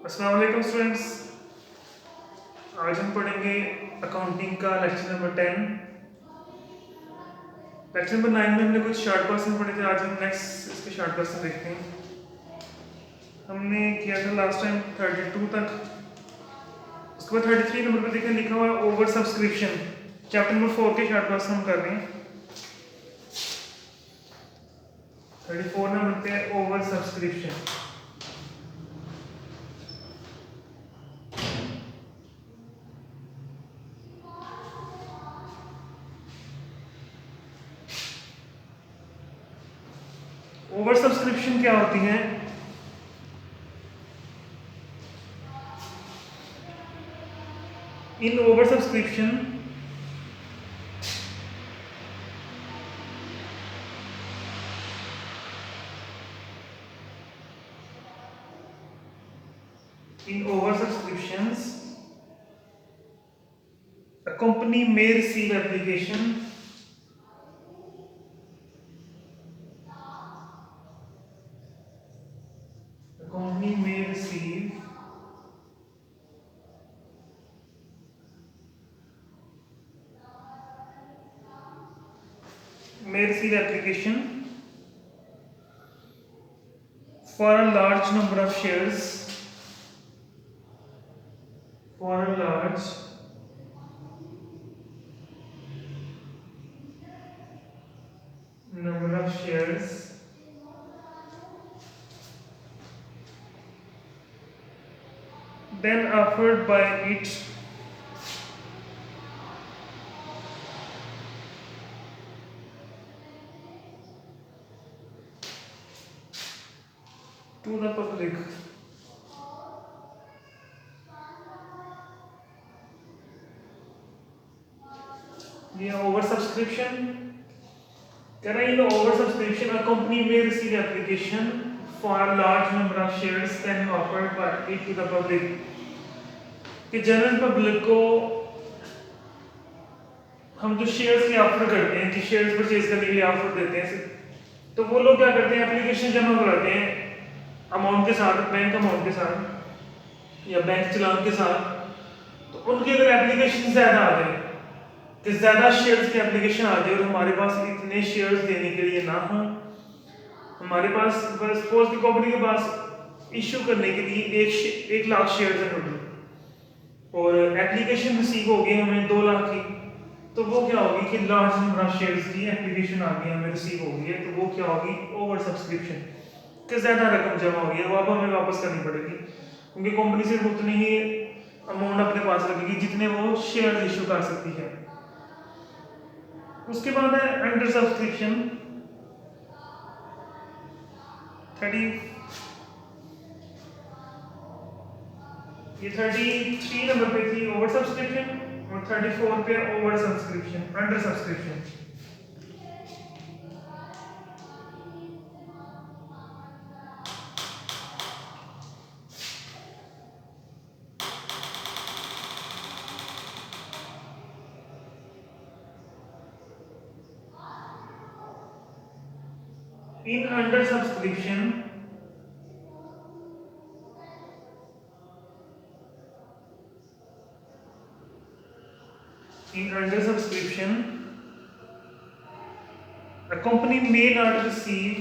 अस्सलाम वालेकुम स्टूडेंट्स। आज हम पढ़ेंगे अकाउंटिंग का लेक्चर नंबर 10। लेक्चर नंबर 9 में हमने कुछ शॉर्ट क्वेश्चन पढ़े थे। आज हम नेक्स्ट इसके शॉर्ट क्वेश्चन देखते हैं। हमने किया था लास्ट टाइम 32 तक। उसके बाद 33 नंबर पर देखें लिखा हुआ ओवर सब्सक्रिप्शन। चैप्टर नंबर 4 के शॉर्ट क्वेश्चन हम कर रहे हैं। 34 नंबर पे ओवर सब्सक्रिप्शन। ओवर सब्सक्रिप्शन क्या होती है? इन over subscription a company may receive application a company may receive application for a large number of shares then offered by it to the public. ये over subscription कह रहा है। इन over subscription a company may receive application for a large number of shares then offered by it to the public कि general public को हम जो shares के offer करते हैं कि शेयर्स परचेज करने के लिए ऑफर देते हैं, तो वो लोग क्या करते हैं, एप्लीकेशन जमा कराते हैं अमाउंट के साथ, बैंक अमाउंट के साथ या बैंक चलान के साथ। तो उनकी अगर एप्लीकेशन ज़्यादा आ जाए कि ज़्यादा शेयर्स की एप्लीकेशन आ जाए और हमारे पास इतने शेयर्स देने के लिए ना हो, हमारे पास सपोज की कंपनी के पास इशू करने के लिए 1 लाख शेयर्स हैं टोटल और एप्लीकेशन रिसीव हो गई हमें 2 लाख की, तो वो क्या होगी कि लार्ज नंबर ऑफ शेयर्स की एप्लीकेशन आ गई हमें रिसीव हो गई है, तो वो क्या होगी ओवर सब्सक्रिप्शन कि ज़्यादा रकम जमा हो गई है, वो अब हमें वापस करनी पड़ेगी क्योंकि कंपनी सिर्फ उतनी ही अमाउंट अपने पास रखेगी जितने वो शेयर इशू कर सकती है। उसके बाद है अंडर सब्सक्रिप्शन 33 नंबर पे थी ओवर सब्सक्रिप्शन और 34 पे over subscription under subscription. In under subscription a company may not receive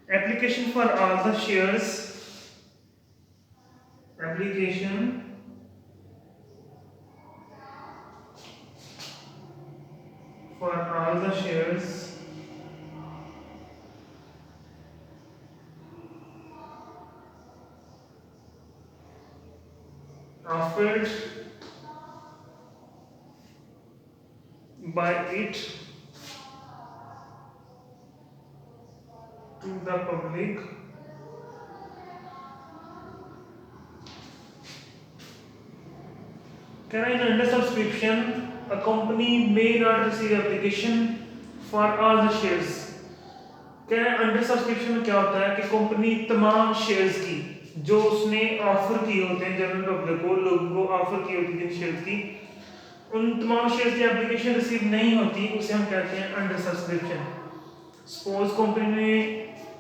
application for all the shares offered by it to the public Can I under subscription, a company may not receive application for all the shares. क्या है under subscription में क्या होता है कि company तमाम shares की जो उसने ऑफर किए होते हैं जनरल पब्लिक को, लोगों को ऑफर की होती है जिन शेयर्स की, उन तमाम शेयर्स की एप्लीकेशन रिसीव नहीं होती, उसे हम कहते हैं अंडर सब्सक्रिप्शन। सपोज कंपनी ने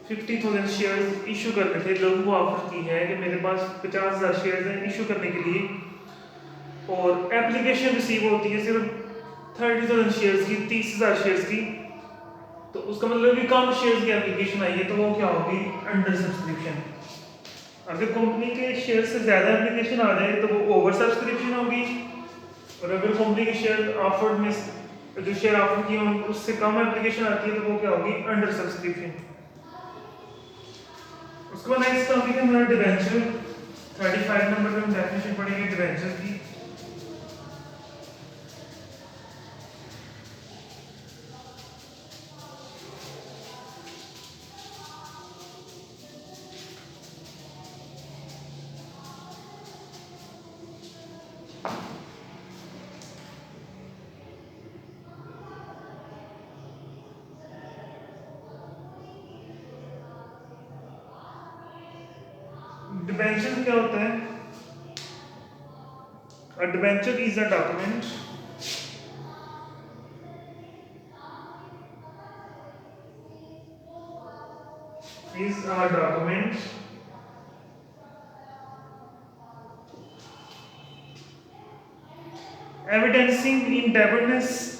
50,000 शेयर्स इशू करने थे, लोगों को ऑफर की है कि मेरे पास 50,000 शेयर्स हैं इशू करने के लिए, और एप्लीकेशन रिसीव होती है सिर्फ 30,000 शेयर्स की, 30,000 शेयर्स की, तो उसका मतलब कि कम शेयर्स की एप्लीकेशन आई है, तो वो क्या होगी, अंडर सब्सक्रिप्शन। अगर कंपनी के शेयर से ज़्यादा एप्लीकेशन आ जाए तो वो ओवर सब्सक्रिप्शन होगी, और अगर कंपनी के शेयर ऑफर्ड में जो शेयर ऑफर किए हों उससे कम एप्लीकेशन आती है तो वो क्या होगी, अंडर सब्सक्रिप्शन। उसके बाद नेक्स्ट टॉपिक है हमारा डिबेंचर। 35 नंबर पे हम डेफिनेशन पढ़ेंगे डिबेंचर की। डिबेंचर क्या होता है? A debenture is a document evidencing indebtedness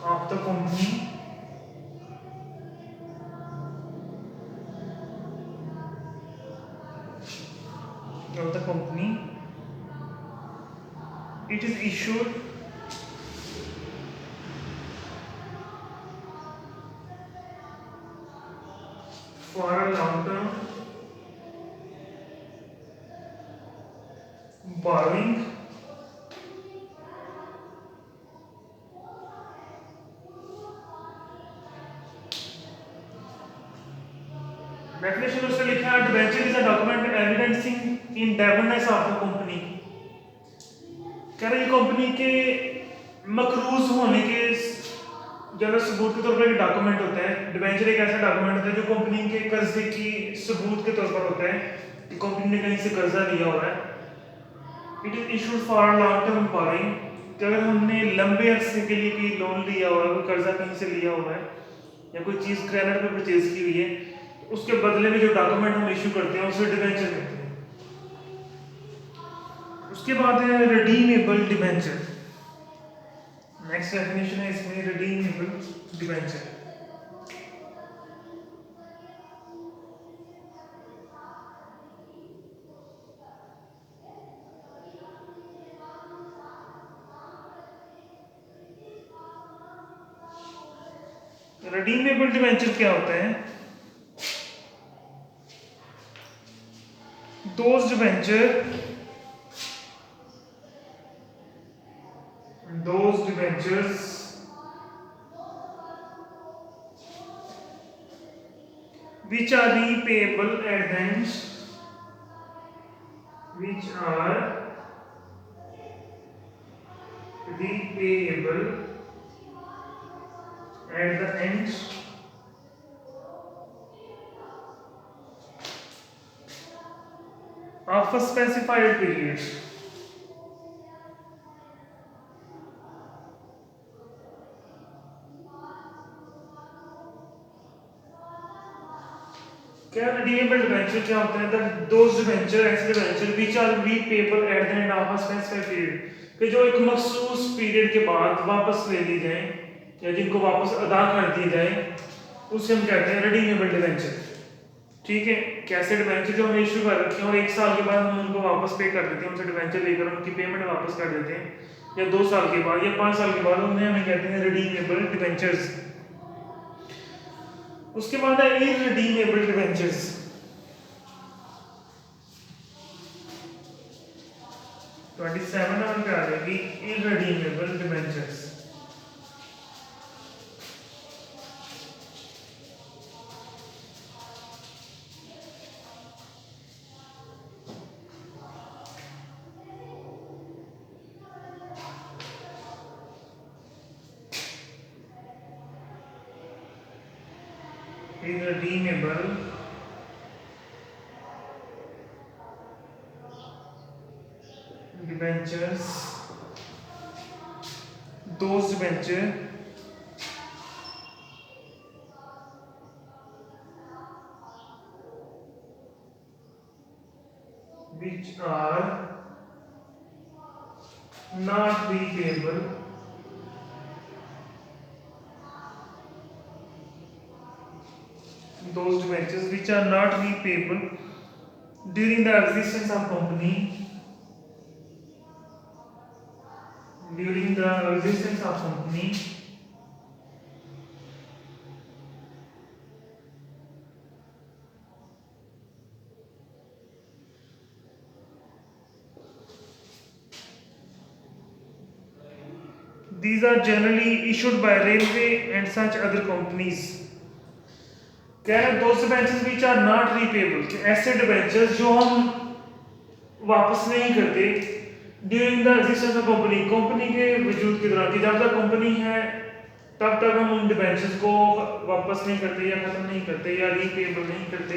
of the company it is issued for a long term borrowing definition उससे लिखा है debenture is a document evidencing indebtedness of the company. कह रहे कंपनी के मकरूज होने के जनरल सबूत के तौर पर एक डॉक्यूमेंट होता है। डिबेंचर एक ऐसा डॉक्यूमेंट होता है जो कंपनी के कर्जे की सबूत के तौर पर होता है कि कंपनी ने कहीं से कर्जा लिया हुआ है। It is issued for long term borrowing, अगर हमने लंबे अरसे के लिए कोई लोन लिया हुआ है, कोई कर्जा कहीं से लिया हुआ है या कोई चीज़ क्रेडिट पे परचेज की हुई है, उसके बदले में जो डॉक्यूमेंट हम इशू करते हैं उसे डिबेंचर कहते हैं। उसके बाद है रिडीमेबल डिबेंचर। नेक्स्ट डेफिनेशन है इसमें रिडीमेबल डिबेंचर। रिडीमेबल डिबेंचर क्या होता है? those debentures which are repayable at the end, which are repayable at the end of a specified period. क्या रिडीमेबल डिबेंचर क्या होता है? दैट दोज डिबेंचर ऐसे debenture which are repayable at the end of a specified period, कि जो एक मखसूस period के बाद वापस ले ली जाए या जिनको वापस अदा कर दी जाए, उसे हम कहते हैं रिडीमेबल डिबेंचर। ठीक है, कैसे डिबेंचर जो हमने इशू कर रखे हैं और 1 साल के बाद हम उनको वापस पे कर देते हैं, उनसे डिबेंचर लेकर उनकी पेमेंट वापस कर देते हैं, या 2 साल के बाद या 5 साल के बाद, उन्हें हमें कहते हैं रिडीमेबल डिबेंचर्स। उसके बाद है इररिडीमेबल डिबेंचर्स। तो 27 नंबर पे आ जाएगी irredeemable debentures. irredeemable debentures, those debentures which are not repayable those debentures which are not repayable during the existence of company during the existence of company these are generally issued by railway and such other companies कह रहे those debentures which are not repayable कि ऐसे debentures जो हम वापस नहीं करते during the existence of company company के वजूद के दौरान कि जब तक कंपनी है तब तक हम उन डिबेंचर्स को वापस नहीं करते या खत्म नहीं करते या रीपेबल नहीं करते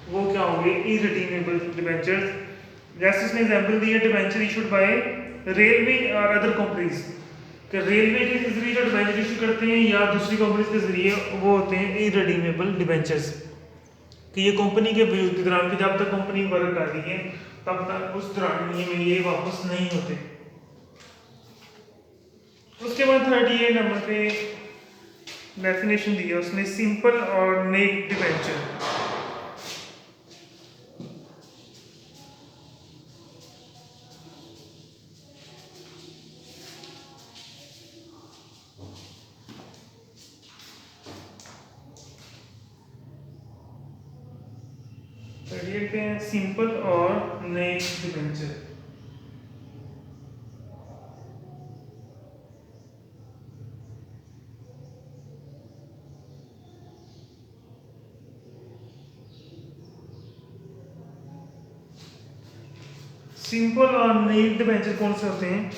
वो क्या होंगे इरिडीमेबल डिबेंचर्स जैसे इसने एग्जांपल दिया डिबेंचर इशूड बाय रेलवे और अदर कंपनीज कि रेलवे के जरिए जो डिबेंचर इशू करते हैं या दूसरी कंपनीज के जरिए वो होते हैं इरिडीमेबल डिबेंचर्स कि ये कंपनी के वजूद के दौरान कि जब तक कंपनी वर्क कर रही है तब तक उस दौरान ये वापस नहीं होते उसके बाद 38 नंबर पे डेफिनेशन दिया उसने सिंपल और नेक डिबेंचर सिंपल और नेक डिबेंचर सिंपल और नेक डिबेंचर कौन से होते हैं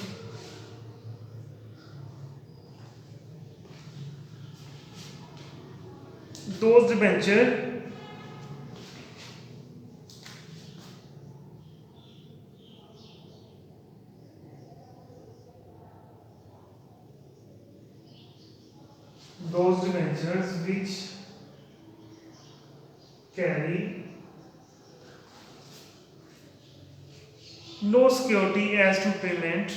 those debenture those debentures which carry no security as to payment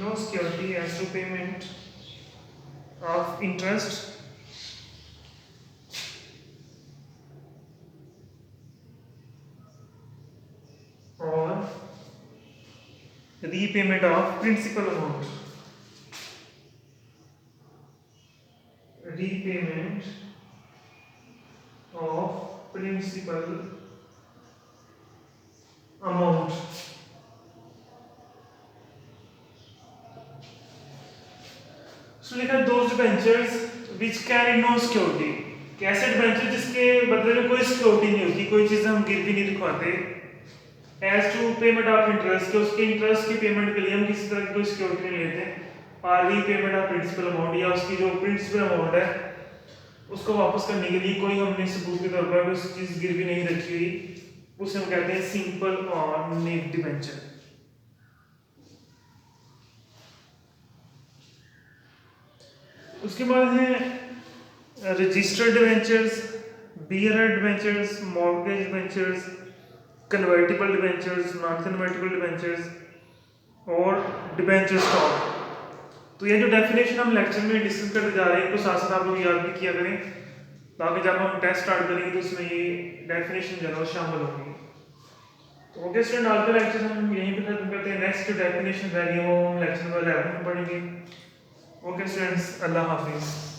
no security as to payment of interest or repayment of principal amount. Repayment of principal amount. So लिखा those debentures which carry no security. कैसे debenture जिसके बदले में कोई security नहीं होती कोई चीज़ हम गिरवी नहीं दिखवाते as to payment of interest के उसके इंटरेस्ट की पेमेंट के लिए हम किसी तरह की कोई सिक्योरिटी नहीं लेते और रीपेमेंट ऑफ प्रिंसिपल अमाउंट या उसकी जो प्रिंसिपल अमाउंट है उसको वापस करने के लिए कोई हमने सबूत के तौर पर कोई चीज़ गिरवी नहीं रखी हुई उसे हम कहते हैं सिंपल और नेक डिबेंचर। उसके बाद है registered debentures, bearer debentures, mortgage debentures, convertible debentures, non convertible debentures और डिबेंचर स्टॉक। तो ये जो डेफिनेशन हम लेक्चर में डिस्कस करते जा रहे हैं तो साथ साथ आप लोग याद भी किया करें ताकि जब हम टेस्ट स्टार्ट करेंगे तो उसमें ये डेफिनेशन जो है शामिल होगी। तो ओके स्टूडेंट, आज का लेक्चर हम यहीं पे खत्म करते हैं। नेक्स्ट जो डेफिनेशन रहेगी वो हम लेक्चर नंबर 11 में पढ़ेंगे। ओके स्टूडेंट्स, अल्लाह हाफिज़।